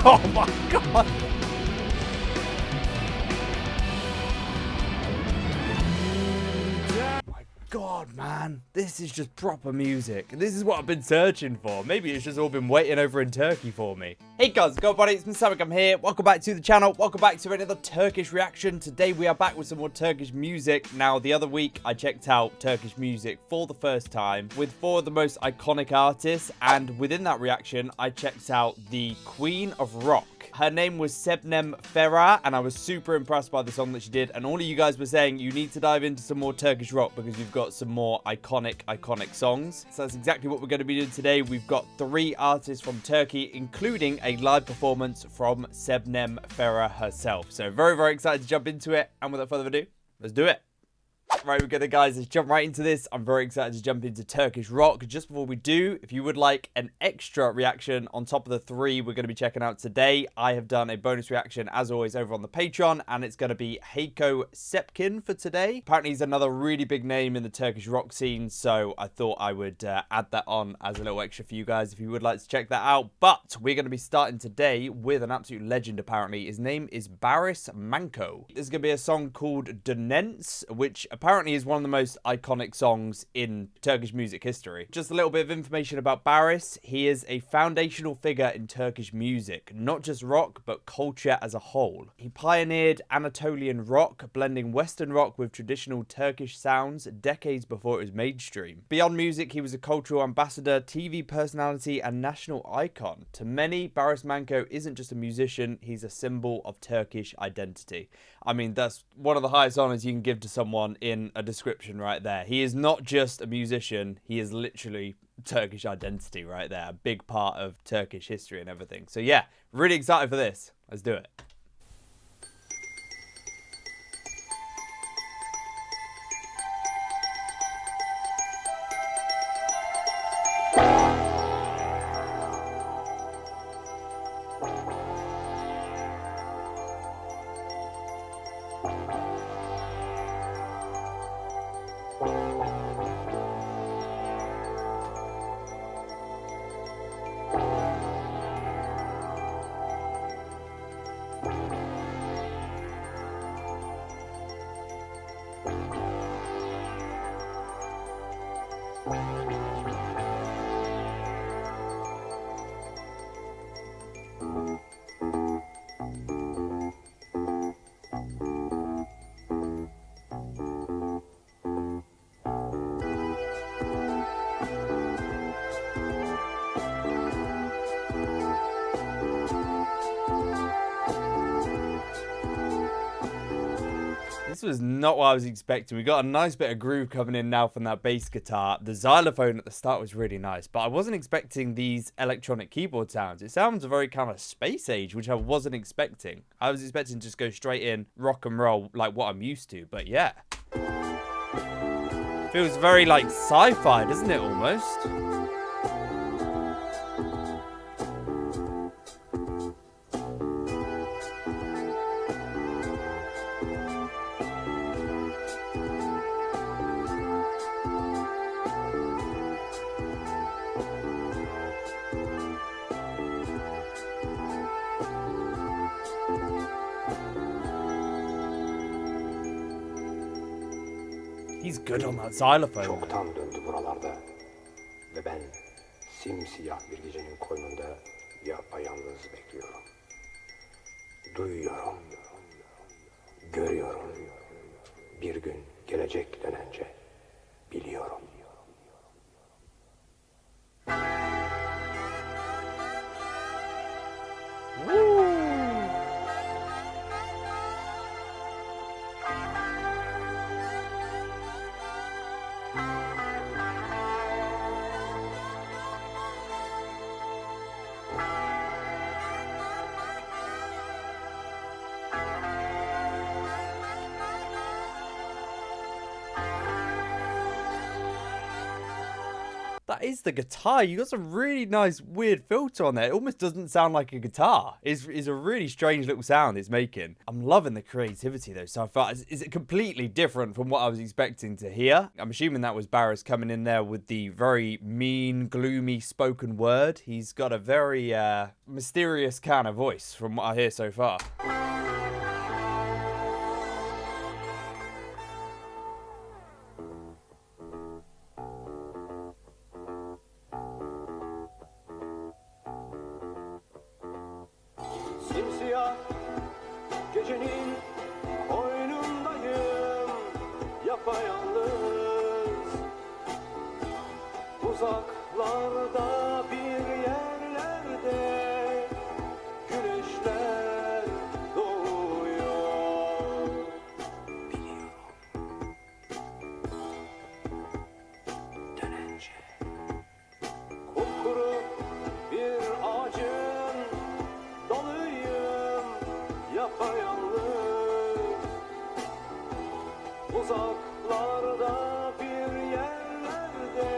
Oh my god. God, man, this is just proper music. This is what I've been searching for. Maybe it's just all been waiting over in Turkey for me. Hey guys, go buddy, it's MrSammyCam here. Welcome back to the channel. Welcome back to another Turkish reaction. Today we are back with some more Turkish music. Now, the other week I checked out Turkish music for the first time with 4 of the most iconic artists. And within that reaction, I checked out the Queen of Rock. Her name was Şebnem Ferah, and I was super impressed by the song that she did. And all of you guys were saying you need to dive into some more Turkish rock because we've got some more iconic songs. So that's exactly what we're going to be doing today. We've got 3 artists from Turkey, including a live performance from Şebnem Ferah herself. So very, very excited to jump into it. And without further ado, let's do it. Right, we're good, guys. Let's jump right into this. I'm very excited to jump into Turkish rock. Just before we do, if you would like an extra reaction on top of the 3 we're going to be checking out today, I have done a bonus reaction, as always, over on the Patreon, and it's going to be Heiko Sepkin for today. Apparently, he's another really big name in the Turkish rock scene, so I thought I would add that on as a little extra for you guys if you would like to check that out. But we're going to be starting today with an absolute legend, apparently. His name is Barış Manço. This is going to be a song called Dönence, which apparently is one of the most iconic songs in Turkish music history. Just a little bit of information about Barış. He is a foundational figure in Turkish music, not just rock, but culture as a whole. He pioneered Anatolian rock, blending Western rock with traditional Turkish sounds decades before it was mainstream. Beyond music, he was a cultural ambassador, TV personality, and national icon. To many, Barış Manço isn't just a musician, he's a symbol of Turkish identity. I mean, that's one of the highest honors you can give to someone in a description right there. He is not just a musician, he is literally Turkish identity right there. A big part of Turkish history and everything. So yeah, really excited for this. Let's do it. This was not what I was expecting. We got a nice bit of groove coming in now from that bass guitar. The xylophone at the start was really nice, but I wasn't expecting these electronic keyboard sounds. It sounds very kind of space age, which I wasn't expecting. I was expecting to just go straight in rock and roll like what I'm used to, but yeah. Feels very like sci-fi, doesn't it, almost? He's good on that xylophone. Çoktan döndü buralarda ve ben simsiyah bir gecenin koynunda yapayalnız bekliyorum. Duyuyorum, görüyorum. Bir gün gelecek dönence biliyorum. That is the guitar. You got some really nice weird filter on there. It almost doesn't sound like a guitar. It's a really strange little sound it's making. I'm loving the creativity though so far. Is it completely different from what I was expecting to hear? I'm assuming that was Barris coming in there with the very mean, gloomy spoken word. He's got a very mysterious kind of voice from what I hear so far. Simsiyah gecenin koynundayım, yapayalnız. Uzaklarda bir yerlerde güneşler doğuyor. Biliyorum. Dönence. Kupkuru bir ağacın dalıyım, yapayalnız. Uzaklarda bir yerlerde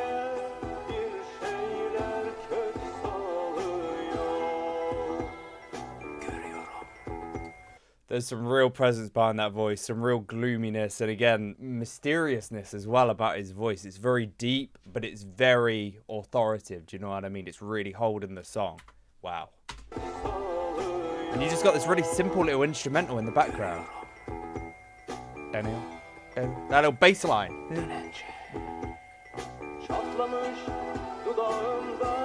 bir şeyler kök salıyor. Görüyorum. There's some real presence behind that voice, some real gloominess, and again, mysteriousness as well about his voice. It's very deep, but it's very authoritative. Do you know what I mean? It's really holding the song. Wow. And you just got this really simple little instrumental in the background. That little bass line. Çatlamış dudağımda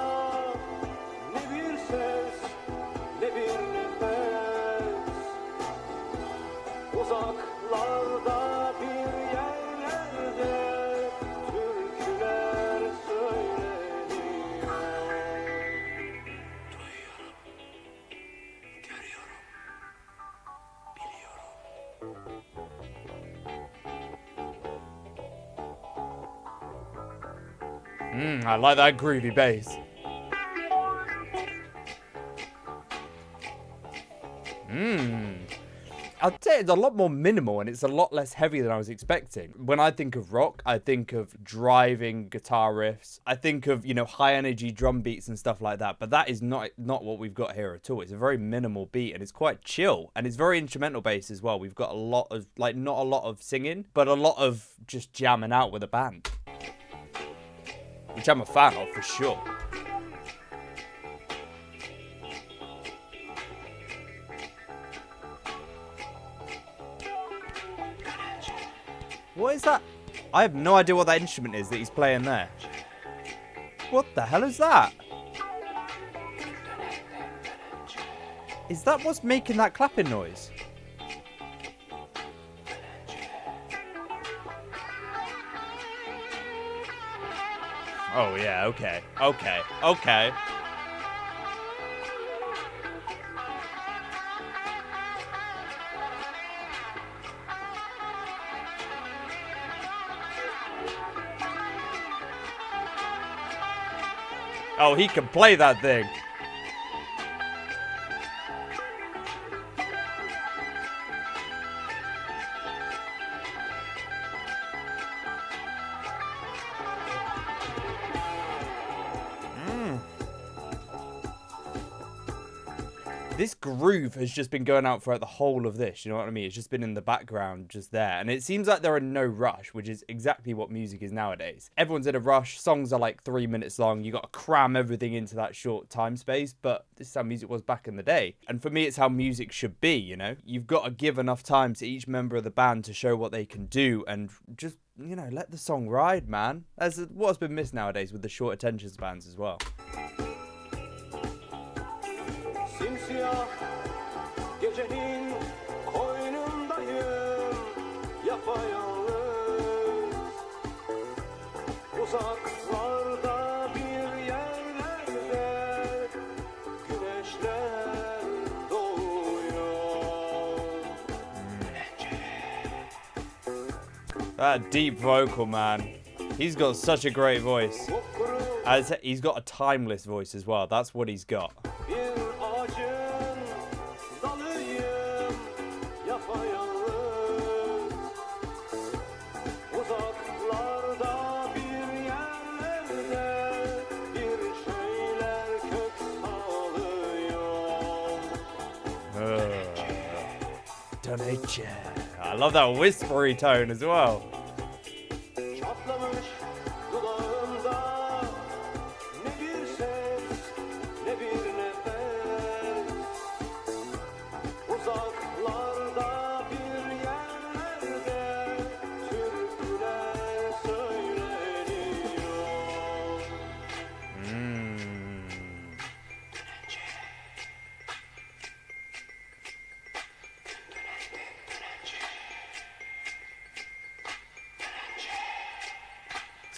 ne bir ses ne bir nefes. Uzaklarda bir yerlerde türküler söyleniyor. Duyuyorum, görüyorum, biliyorum. I like that groovy bass. I'd say it's a lot more minimal and it's a lot less heavy than I was expecting. When I think of rock, I think of driving guitar riffs. I think of, you know, high energy drum beats and stuff like that. But that is not what we've got here at all. It's a very minimal beat and it's quite chill. And it's very instrumental based as well. We've got a lot of, like, not a lot of singing, but a lot of just jamming out with a band. Which I'm a fan of for sure. What is that? I have no idea what that instrument is that he's playing there. What the hell is that? Is that what's making that clapping noise? Oh yeah, okay. Oh, he can play that thing. This groove has just been going out throughout the whole of this, you know what I mean? It's just been in the background, just there. And it seems like they're in no rush, which is exactly what music is nowadays. Everyone's in a rush. Songs are like 3 minutes long. You got to cram everything into that short time space. But this is how music was back in the day. And for me, it's how music should be, you know? You've got to give enough time to each member of the band to show what they can do and just, you know, let the song ride, man. That's what's been missed nowadays with the short attention spans as well. Simsiyah gecenin koynundayım, yapayalnız. Uzaklarda bir yerlerde güneşler doğuyor. That deep vocal, man. He's got such a great voice. He's got a timeless voice as well. That's what he's got. Gece. I love that whispery tone as well. Çatlamış dudağında ne bir ses ne bir nefes. Uzaklarda bir yerlerde türküler söyleniyor.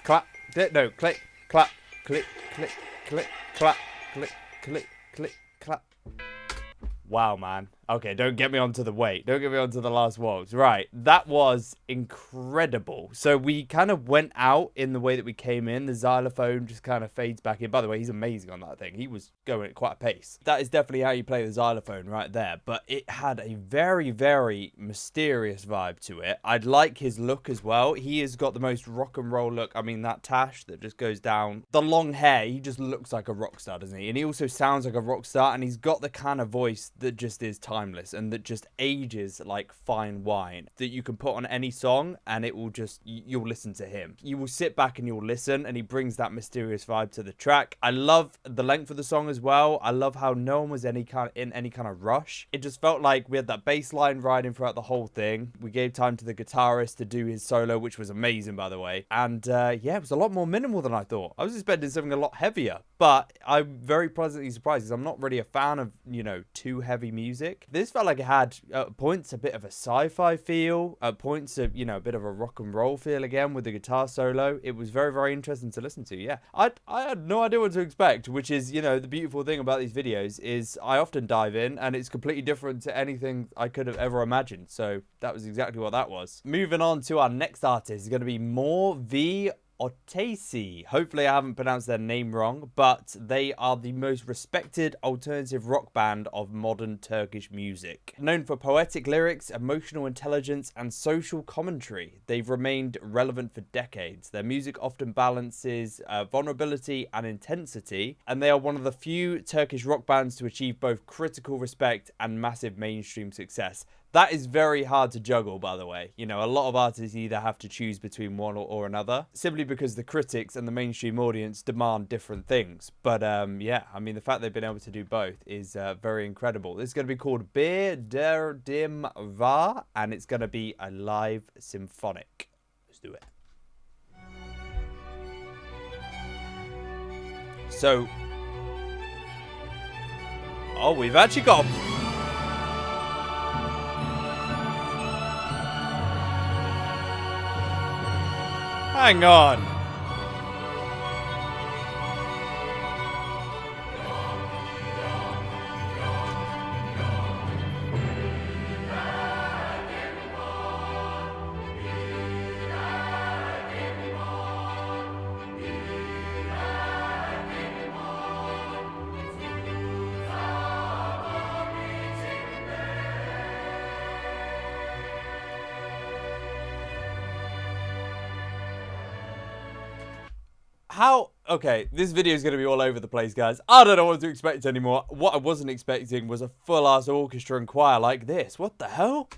Clap. No, click, clap, click, click, click, clap, click, click, click, clap. Wow, man. Okay, don't get me onto the wait. Don't get me onto the last waltz. Right, that was incredible. So we kind of went out in the way that we came in. The xylophone just kind of fades back in. By the way, he's amazing on that thing. He was going at quite a pace. That is definitely how you play the xylophone right there. But it had a very, very mysterious vibe to it. I'd like his look as well. He has got the most rock and roll look. I mean, that tash that just goes down. The long hair, he just looks like a rock star, doesn't he? And he also sounds like a rock star. And he's got the kind of voice that just is timeless and that just ages like fine wine, that you can put on any song and it will just, you'll listen to him. You will sit back and you'll listen, and he brings that mysterious vibe to the track. I love the length of the song as well. I love how no one was in any kind of rush. It just felt like we had that bass line riding throughout the whole thing. We gave time to the guitarist to do his solo, which was amazing, by the way. And yeah, it was a lot more minimal than I thought. I was expecting something a lot heavier, but I'm very pleasantly surprised because I'm not really a fan of, you know, too heavy music. This felt like it had at points a bit of a sci-fi feel, at points of, you know, a bit of a rock and roll feel again with the guitar solo. It was very, very interesting to listen to. Yeah, I had no idea what to expect, which is, you know, the beautiful thing about these videos is I often dive in and it's completely different to anything I could have ever imagined. So that was exactly what that was. Moving on to our next artist is going to be more V Ötesi. Hopefully I haven't pronounced their name wrong, but they are the most respected alternative rock band of modern Turkish music. Known for poetic lyrics, emotional intelligence, and social commentary, they've remained relevant for decades. Their music often balances vulnerability and intensity, and they are one of the few Turkish rock bands to achieve both critical respect and massive mainstream success. That is very hard to juggle, by the way. You know, a lot of artists either have to choose between one or another, simply because the critics and the mainstream audience demand different things. But yeah, I mean, the fact they've been able to do both is very incredible. This is going to be called Bir Derdim Var, and it's going to be a live symphonic. Let's do it. So, oh, we've actually got hang on. How? Okay, this video is going to be all over the place, guys. I don't know what to expect anymore. What I wasn't expecting was a full-ass orchestra and choir like this. What the hell?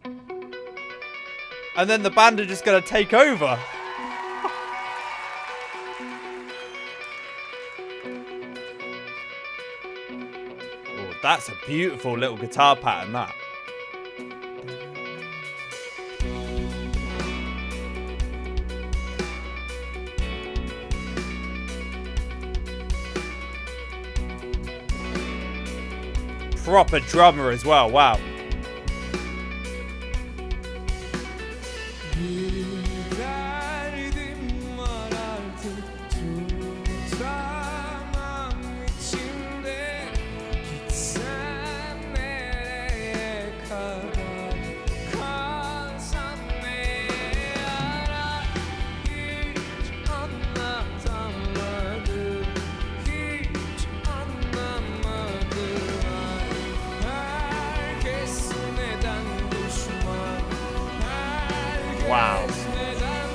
And then the band are just going to take over. Oh, that's a beautiful little guitar pattern, that. Proper drummer as well, wow. Bir derdim var artık tutamam içimde. Gitsem nereye kadar, kalsam neye yarar? Hiç anlatamadım, hiç anlamadım. Herkes neden düşman? Wow. Herkes neden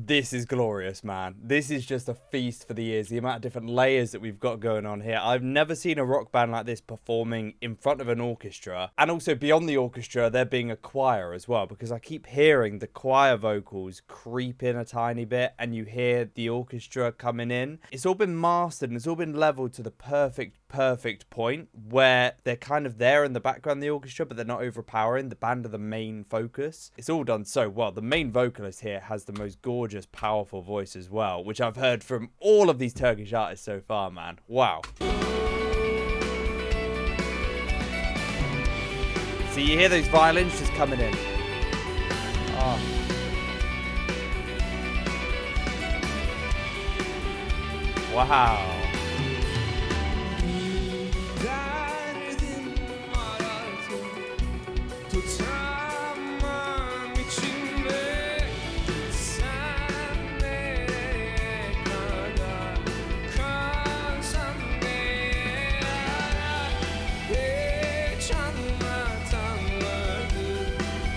This is glorious, man. This is just a feast for the ears. The amount of different layers that we've got going on here. I've never seen a rock band like this performing in front of an orchestra. And also beyond the orchestra, there being a choir as well. Because I keep hearing the choir vocals creep in a tiny bit. And you hear the orchestra coming in. It's all been mastered and it's all been leveled to the perfect point. Where they're kind of there in the background, the orchestra. But they're not overpowering. The band are the main focus. It's all done so well. The main vocalist here has the most gorgeous, powerful voice as well, which I've heard from all of these Turkish artists so far, man. Wow. So you hear those violins just coming in. Oh. Wow. Derdim var artık, tutamam içimde. Sen nereye kadar kalsan neye yarar? Hiç anlatamadım,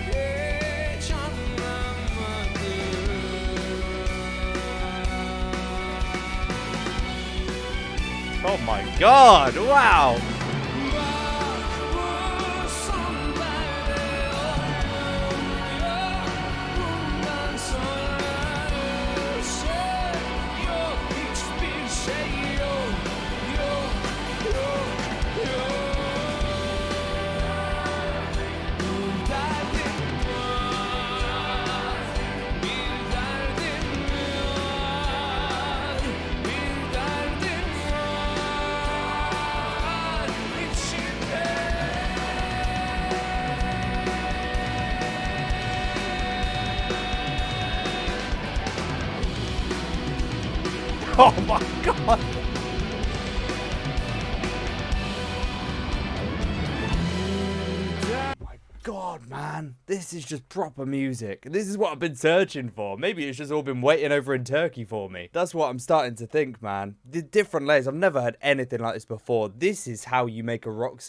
hiç anlamadım. Oh my god, wow. Oh my god. My god, man. This is just proper music. This is what I've been searching for. Maybe it's just all been waiting over in Turkey for me. That's what I'm starting to think, man. The different layers. I've never heard anything like this before. This is how you make a rock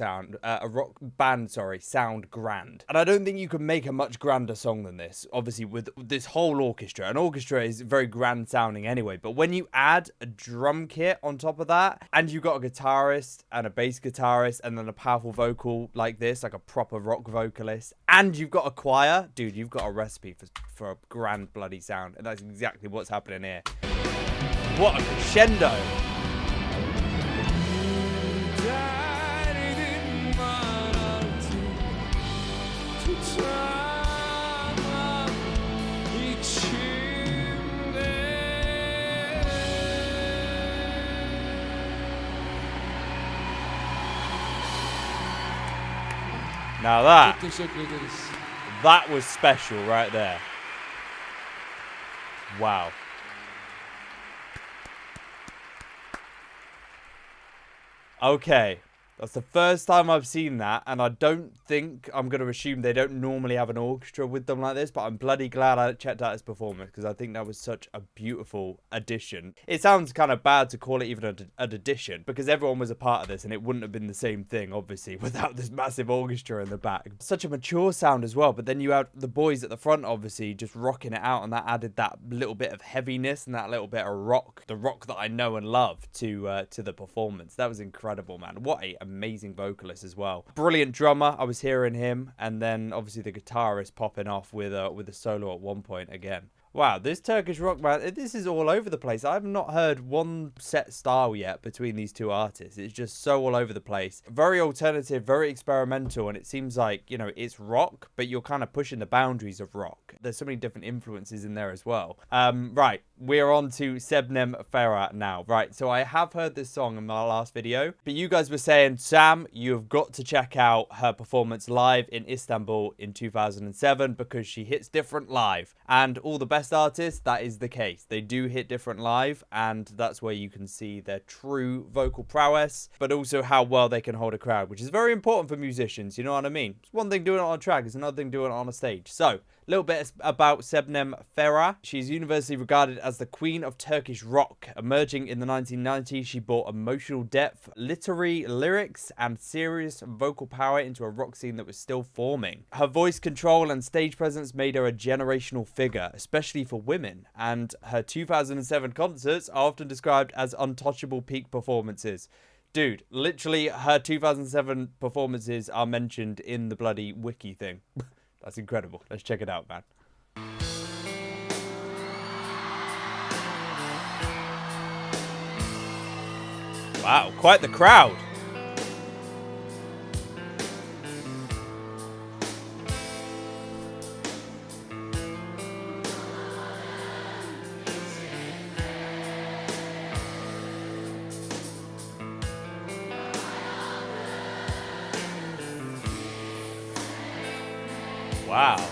band, sound grand. And I don't think you can make a much grander song than this. Obviously, with this whole orchestra. An orchestra is very grand sounding anyway. But when you add a drum kit on top of that, and you've got a guitarist and a bass guitarist, and then a powerful vocal like this, like a proper rock vocalist, and you've got a choir, dude, you've got a recipe for a grand bloody sound. And that's exactly what's happening here. What a crescendo. Derdim var artık, tutamam içimde. Now that, Çok teşekkür ederiz. that was special right there. Wow. Okay. That's the first time I've seen that, and I don't think I'm going to assume they don't normally have an orchestra with them like this, but I'm bloody glad I checked out his performance because I think that was such a beautiful addition. It sounds kind of bad to call it even an addition because everyone was a part of this and it wouldn't have been the same thing, obviously, without this massive orchestra in the back. Such a mature sound as well, but then you had the boys at the front, obviously, just rocking it out, and that added that little bit of heaviness and that little bit of rock, the rock that I know and love, to the performance. That was incredible, man. What a amazing vocalist as well. Brilliant drummer. I was hearing him, and then obviously the guitarist popping off with a solo at one point again. Wow, this Turkish rock band, this is all over the place. I've not heard one set style yet between these two artists. It's just so all over the place. Very alternative, very experimental, and it seems like, you know, it's rock, but you're kind of pushing the boundaries of rock. There's so many different influences in there as well. Right, we're on to Şebnem Ferah now. Right, so I have heard this song in my last video, but you guys were saying, Sam, you've got to check out her performance live in Istanbul in 2007 because she hits different live. And all the best artists, that is the case. They do hit different live, and that's where you can see their true vocal prowess, but also how well they can hold a crowd, which is very important for musicians, you know what I mean? It's one thing doing it on a track, it's another thing doing it on a stage. So, a little bit about Şebnem Ferah. She's universally regarded as the queen of Turkish rock. Emerging in the 1990s, she brought emotional depth, literary lyrics, and serious vocal power into a rock scene that was still forming. Her voice control and stage presence made her a generational figure, especially especially for women, and her 2007 concerts are often described as untouchable peak performances. Dude, literally her 2007 performances are mentioned in the bloody wiki thing. That's incredible. Let's check it out, man. Wow, quite the crowd. Wow.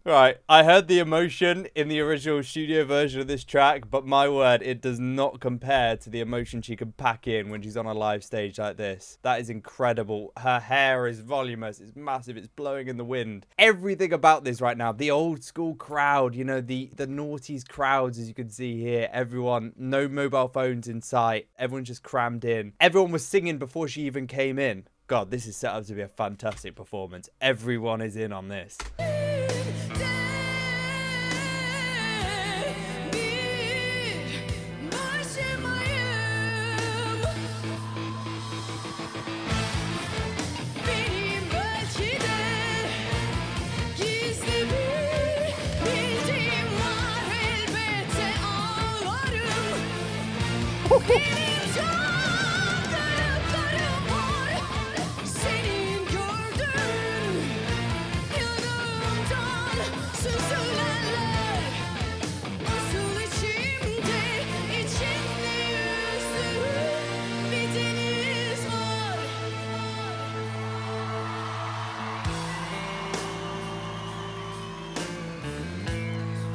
Right, I heard the emotion in the original studio version of this track, but my word, it does not compare to the emotion she can pack in when she's on a live stage like this. That is incredible. Her hair is voluminous, it's massive, it's blowing in the wind. Everything about this right now, the old school crowd, you know, the noughties crowds, as you can see here, everyone, no mobile phones in sight, everyone's just crammed in. Everyone was singing before she even came in. God, this is set up to be a fantastic performance. Everyone is in on this.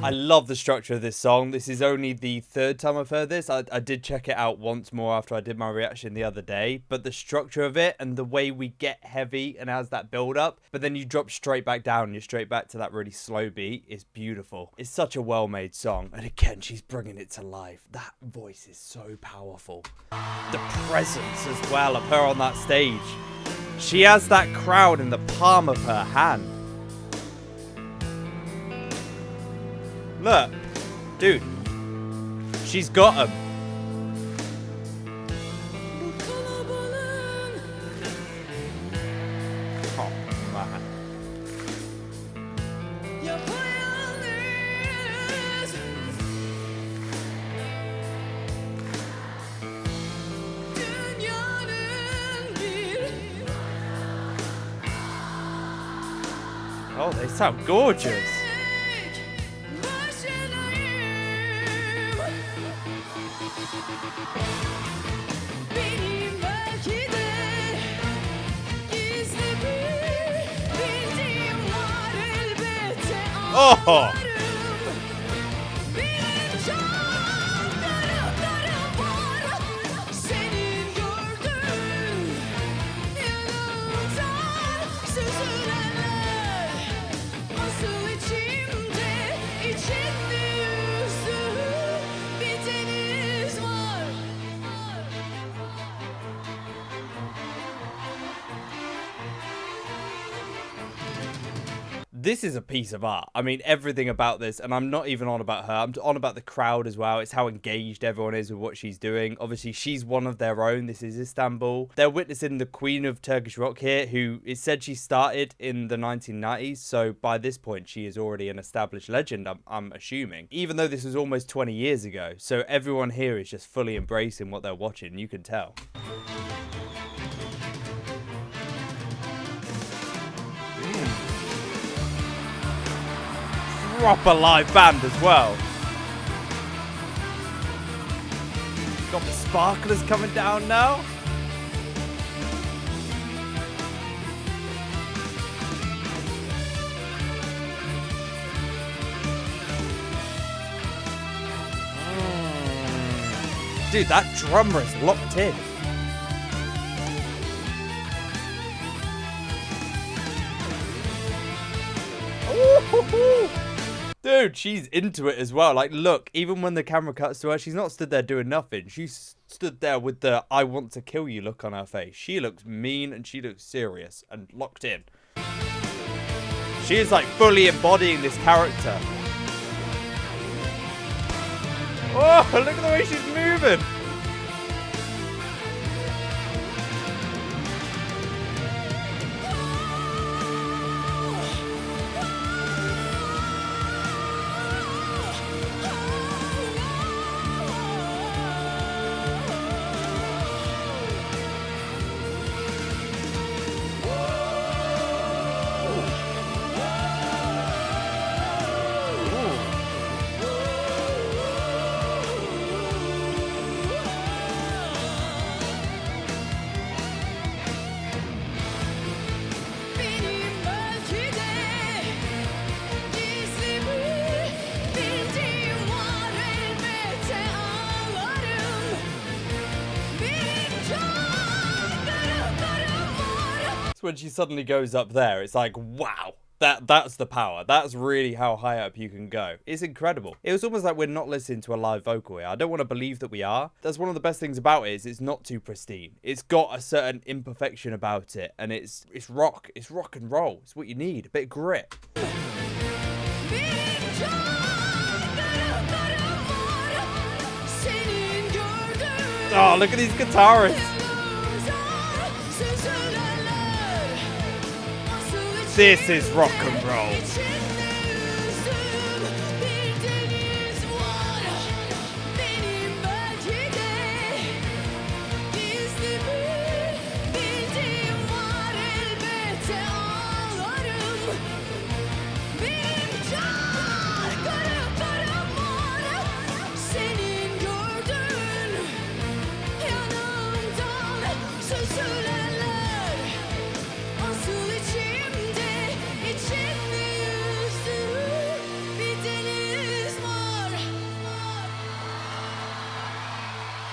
I love the structure of this song. This is only the third time I've heard this. I did check it out once more after I did my reaction the other day. But the structure of it and the way we get heavy and has that build up, but then you drop straight back down and you're straight back to that really slow beat is beautiful. It's such a well-made song. And again, she's bringing it to life. That voice is so powerful. The presence as well of her on that stage. She has that crowd in the palm of her hand. Look, dude, she's got him. Oh, man. Oh, they sound gorgeous. Oh! This is a piece of art. I mean, everything about this, and I'm not even on about her. I'm on about the crowd as well. It's how engaged everyone is with what she's doing. Obviously, she's one of their own. This is Istanbul. They're witnessing the queen of Turkish rock here, who is said she started in the 1990s. So by this point, she is already an established legend, I'm assuming. Even though this was almost 20 years ago. So everyone here is just fully embracing what they're watching. You can tell. Proper live band as well. Got the sparklers coming down now. Dude, that drummer is locked in. Ooh. Dude, she's into it as well. Like, look, even when the camera cuts to her, she's not stood there doing nothing. She's stood there with the I want to kill you look on her face. She looks mean and she looks serious and locked in. She is like fully embodying this character. Oh, look at the way she's moving. When she suddenly goes up there, it's like, wow, that's the power. That's really how high up you can go. It's incredible. It was almost like we're not listening to a live vocal here. I don't want to believe that we are. That's one of the best things about it, is it's not too pristine. It's got a certain imperfection about it, and it's rock. It's rock and roll. It's what you need. A bit of grit. Oh, look at these guitarists. This is rock and roll.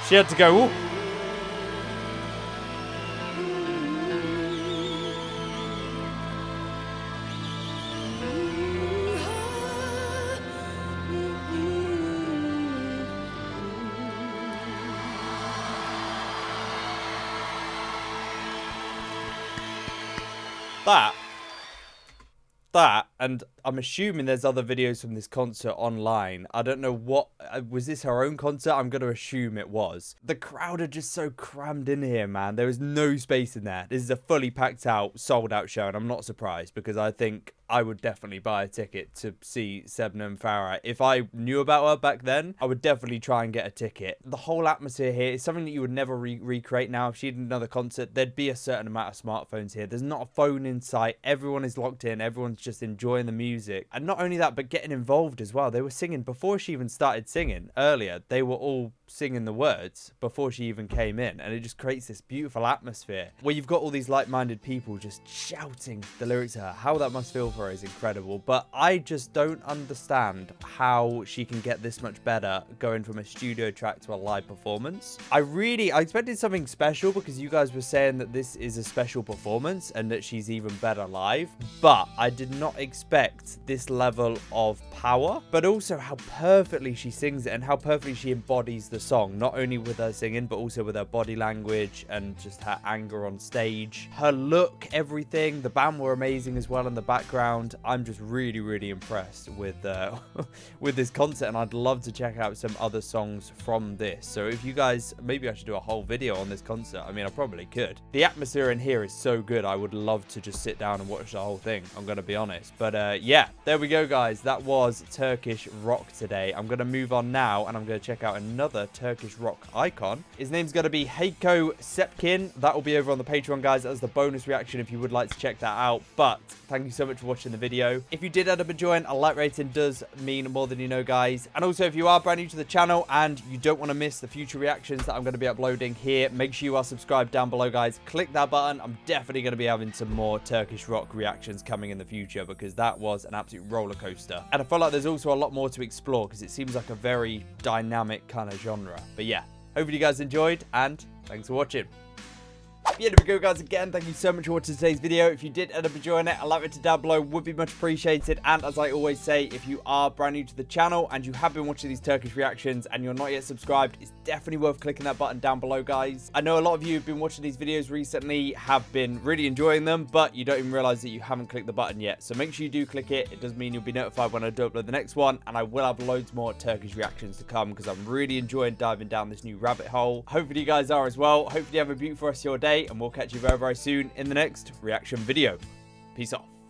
She had to go, ooh. That, and I'm assuming there's other videos from this concert online. I don't know what, was this her own concert? I'm going to assume it was. The crowd are just so crammed in here, man. There is no space in there. This is a fully packed out, sold out show, and I'm not surprised, because I think I would definitely buy a ticket to see Şebnem Ferah. If I knew about her back then, I would definitely try and get a ticket. The whole atmosphere here is something that you would never recreate now. If she did another concert, there'd be a certain amount of smartphones here. There's not a phone in sight. Everyone is locked in. Everyone's just enjoying the music. And not only that, but getting involved as well. They were singing before she even started singing earlier. They were all singing the words before she even came in, and it just creates this beautiful atmosphere where you've got all these like-minded people just shouting the lyrics to her. How that must feel for her is incredible, but I just don't understand how she can get this much better going from a studio track to a live performance. I expected something special, because you guys were saying that this is a special performance and that she's even better live, but I did not expect this level of power, but also how perfectly she sings it and how perfectly she embodies the song, not only with her singing, but also with her body language and just her anger on stage, her look, everything. The band were amazing as well in the background. I'm just really impressed with with this concert, and I'd love to check out some other songs from this. So if you guys, maybe I should do a whole video on this concert. I mean, I probably could. The atmosphere in here is so good. I would love to just sit down and watch the whole thing, I'm gonna be honest. But But yeah, there we go, guys. That was Turkish Rock today. I'm going to move on now, and I'm going to check out another Turkish Rock icon. His name's going to be Heiko Sepkin. That will be over on the Patreon, guys, as the bonus reaction if you would like to check that out. But thank you so much for watching the video. If you did end up enjoying, a like rating does mean more than you know, guys. And also, if you are brand new to the channel and you don't want to miss the future reactions that I'm going to be uploading here, make sure you are subscribed down below, guys. Click that button. I'm definitely going to be having some more Turkish Rock reactions coming in the future, because that was an absolute roller coaster. And I feel like there's also a lot more to explore, because it seems like a very dynamic kind of genre. But yeah, hopefully you guys enjoyed, and thanks for watching. Yeah, there we go, guys. Again, thank you so much for watching today's video. If you did end up enjoying it, a like rating down below would be much appreciated. And as I always say, if you are brand new to the channel and you have been watching these Turkish reactions and you're not yet subscribed, it's definitely worth clicking that button down below, guys. I know a lot of you who've been watching these videos recently have been really enjoying them, but you don't even realize that you haven't clicked the button yet. So make sure you do click it. It does mean you'll be notified when I do upload the next one, and I will have loads more Turkish reactions to come, because I'm really enjoying diving down this new rabbit hole. Hopefully you guys are as well. Hopefully you have a beautiful rest of your day, and we'll catch you very, very soon in the next reaction video. Peace off.